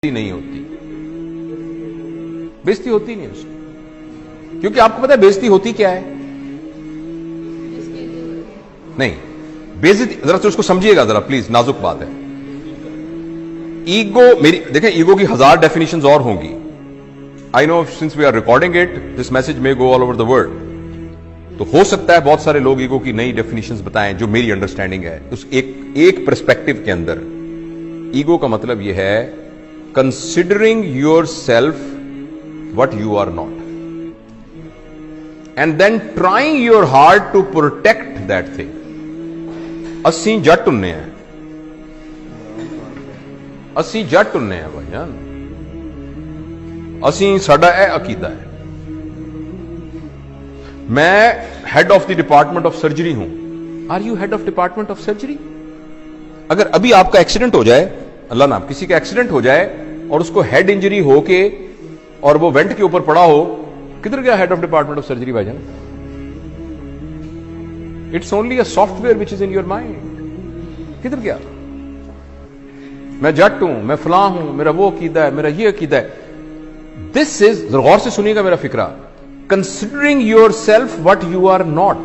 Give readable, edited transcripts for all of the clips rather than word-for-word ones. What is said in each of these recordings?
نہیں ہوتی، بےزتی ہوتی نہیں اس کی، کیونکہ آپ کو پتا ہے بےزتی ہوتی کیا ہے؟ نہیں، بےزتی ذرا اس کو سمجھیے گا ذرا پلیز، نازک بات ہے۔ ایگو، میری دیکھیں ایگو کی 1000 ڈیفینیشنز اور ہوں گی۔ I know since we are recording it this message میں go all over the world, تو ہو سکتا ہے بہت سارے لوگ ایگو کی نئی ڈیفینیشنز بتائیں جو میری انڈرسٹینڈنگ ہے۔ اس ایک پرسپیکٹو کے اندر ایگو کا مطلب یہ ہے considering yourself what you are not and then trying your hard to protect that thing۔ اسی جٹ اننے ہیں، اسی جٹ اننے ہیں بھائی جان، اسی ساڈا اے عقیدہ ہے۔ میں head of the department of surgery ہوں۔ Are you head of department of surgery? اگر ابھی آپ کا ایکسیڈنٹ ہو جائے، اللہ نہ کسی کا ایکسیڈنٹ ہو جائے اور اس کو ہیڈ انجری ہو کے اور وہ وینٹ کے اوپر پڑا ہو، کدھر گیا head of department of surgery بھائی جان؟ It's only a software which is in your mind. کدھر گیا؟ میں جٹ ہوں، میں فلاں ہوں، میرا وہ عقیدہ ہے، میرا یہ عقیدہ ہے۔ دس از، غور سے سنیے گا میرا فکرہ، considering yourself what you are not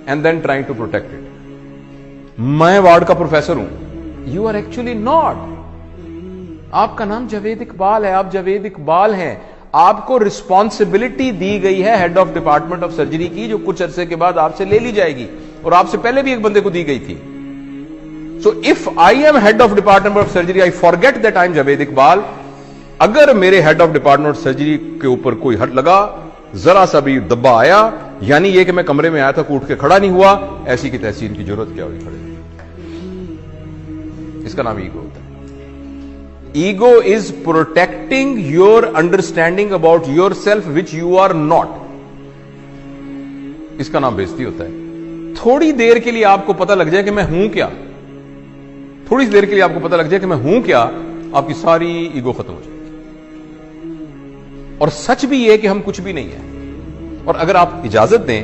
and then trying to protect it. میں وارڈ کا پروفیسر ہوں، یو آر ایکچولی ناٹ۔ آپ کا نام جاوید اقبال ہے، آپ جاوید اقبال ہیں، آپ کو رسپانسبلٹی دی گئی ہے head of department of surgery کی، جو کچھ عرصے کے بعد آپ سے لے لی جائے گی، اور آپ سے پہلے بھی ایک بندے کو دی گئی تھی۔ So if I am head of department of surgery I forget that I am Javed Iqbal. اگر میرے head of department of surgery کے اوپر کوئی ہٹ لگا، ذرا سا بھی دبا آیا، یعنی یہ کہ میں کمرے میں آیا تھا کوٹ کے کھڑا نہیں ہوا، ایسی کی تحسین کی ضرورت کیا ہوئی کھڑے؟ اس کا نام ایگو ہوتا ہے۔ Ego is protecting your understanding about yourself which you are not. اس کا نام بےزتی ہوتا ہے۔ تھوڑی دیر کے لیے آپ کو پتہ لگ جائے کہ میں ہوں کیا، تھوڑی دیر کے لیے آپ کو پتہ لگ جائے کہ میں ہوں کیا، آپ کی ساری ایگو ختم ہو جائے گی۔ اور سچ بھی یہ کہ ہم کچھ بھی نہیں ہیں۔ اور اگر آپ اجازت دیں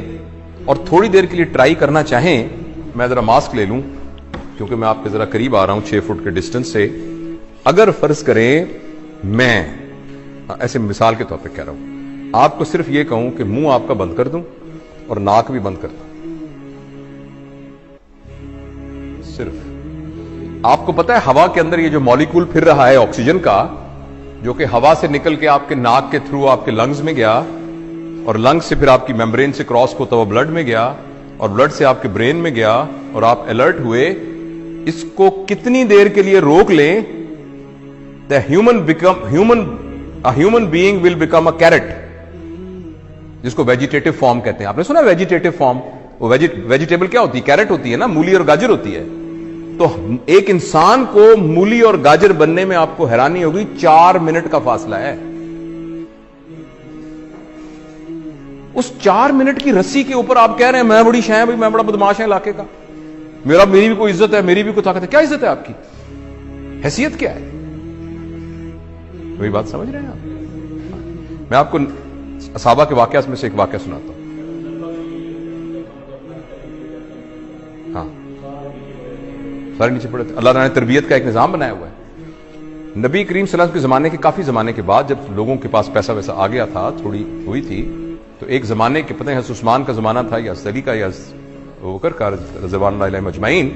اور تھوڑی دیر کے لیے ٹرائی کرنا چاہیں، میں ذرا ماسک لے لوں کیونکہ میں آپ کے ذرا قریب آ رہا ہوں 6 فٹ کے ڈسٹنس سے۔ اگر فرض کریں میں ایسے مثال کے طور پہ کہہ رہا ہوں، آپ کو صرف یہ کہوں کہ منہ آپ کا بند کر دوں اور ناک بھی بند کر دوں، صرف آپ کو پتا ہے ہوا کے اندر یہ جو مالیکول پھر رہا ہے آکسیجن کا، جو کہ ہوا سے نکل کے آپ کے ناک کے تھرو آپ کے لنگز میں گیا، اور لنگز سے پھر آپ کی میمبرین سے کراس ہوتا ہوا بلڈ میں گیا، اور بلڈ سے آپ کے برین میں گیا، اور آپ الرٹ ہوئے، اس کو کتنی دیر کے لیے روک لیں، a human being will become a carrot، جس کو ویجیٹیٹو فارم کہتے ہیں۔ آپ نے سنا ویجیٹیٹو فارم؟ وہ ویجیٹیبل کیا ہوتی ہے؟ کیرٹ ہوتی ہے نا، مولی اور گاجر ہوتی ہے۔ تو ایک انسان کو مولی اور گاجر بننے میں آپ کو حیرانی ہوگی 4 منٹ کا فاصلہ ہے۔ اس 4 منٹ کی رسی کے اوپر آپ کہہ رہے ہیں میں بڑی شے بھائی، میں بڑا بدماش ہے علاقے کا، میری بھی کوئی عزت ہے، میری بھی کوئی طاقت ہے۔ کیا عزت ہے آپ کی؟ حیثیت کیا ہے؟ وہی بات سمجھ رہے ہیں آپ؟ میں آپ کو صحابہ کے واقعات میں سے ایک واقعہ سناتا ہوں۔ ہاں، سارے نیچے پڑے تھے۔ اللہ تعالیٰ نے تربیت کا ایک نظام بنایا ہوا ہے۔ نبی کریم صلی اللہ علیہ وسلم کے زمانے کے کافی زمانے کے بعد، جب لوگوں کے پاس پیسہ ویسا آ گیا تھا، تھوڑی ہوئی تھی، تو ایک زمانے کے، پتہ ہے حضرت عثمان کا زمانہ تھا یا علی کا یا بکر کا رضوان اللہ علیہم اجمعین،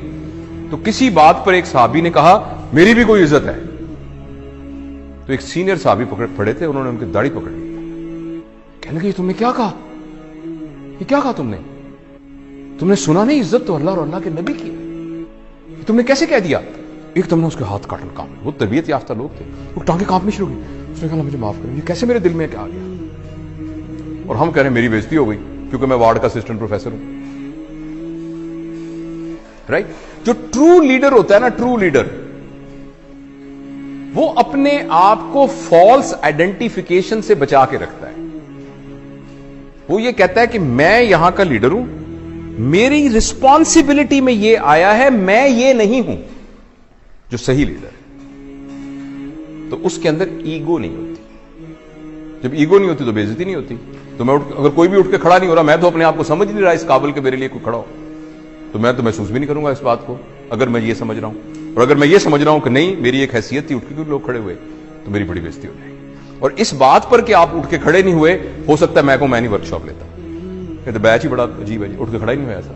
تو کسی بات پر ایک صحابی نے کہا میری بھی کوئی عزت ہے۔ تو ایک سینئر صحابی پڑے تھے، انہوں نے ان کی داڑھی پکڑ لی، کہنے لگے تم نے کیا کہا؟ یہ کیا کہا تم نے سنا نہیں؟ عزت تو اللہ اور اللہ کے نبی کی ہے، تم نے کیسے کہہ دیا؟ ایک تم نے اس کے ہاتھ کاٹن کام، وہ تربیت یافتہ لوگ تھے، وہ ٹانگیں کانپنی شروع ہوئی۔ اس نے کہا مجھے معاف کریں، یہ کیسے میرے دل میں کیا آ گیا؟ اور ہم کہہ رہے ہیں میری بےزتی ہو گئی کیونکہ میں وارڈ کا اسسٹنٹ پروفیسر ہوں، رائٹ؟ جو ٹرو لیڈر ہوتا ہے نا، ٹرو لیڈر، وہ اپنے آپ کو فالس آئیڈینٹیفیکیشن سے بچا کے رکھتا ہے۔ وہ یہ کہتا ہے کہ میں یہاں کا لیڈر ہوں، میری رسپانسبلٹی میں یہ آیا ہے، میں یہ نہیں ہوں جو صحیح لیڈر ہے۔ تو اس کے اندر ایگو نہیں ہوتی۔ جب ایگو نہیں ہوتی تو بےزتی نہیں ہوتی۔ تو میں اگر کوئی بھی اٹھ کے کھڑا نہیں ہو رہا، میں تو اپنے آپ کو سمجھ نہیں رہا اس قابل کہ میرے لیے کوئی کھڑا ہو، تو میں تو محسوس بھی نہیں کروں گا اس بات کو۔ اگر میں یہ سمجھ رہا ہوں، اور اگر میں یہ سمجھ رہا ہوں کہ نہیں میری ایک حیثیت تھی، اٹھ کے لوگ کھڑے ہوئے، تو میری بڑی بےزتی ہو جائے گی۔ اور اس بات پر کہ آپ اٹھ کے کھڑے نہیں ہوئے، ہو سکتا ہے میں نہیں ورک شاپ لیتا، کہ تو بیچ ہی بڑا عجیب ہے جی، اٹھ کے کھڑا ہی نہیں ہوا ایسا۔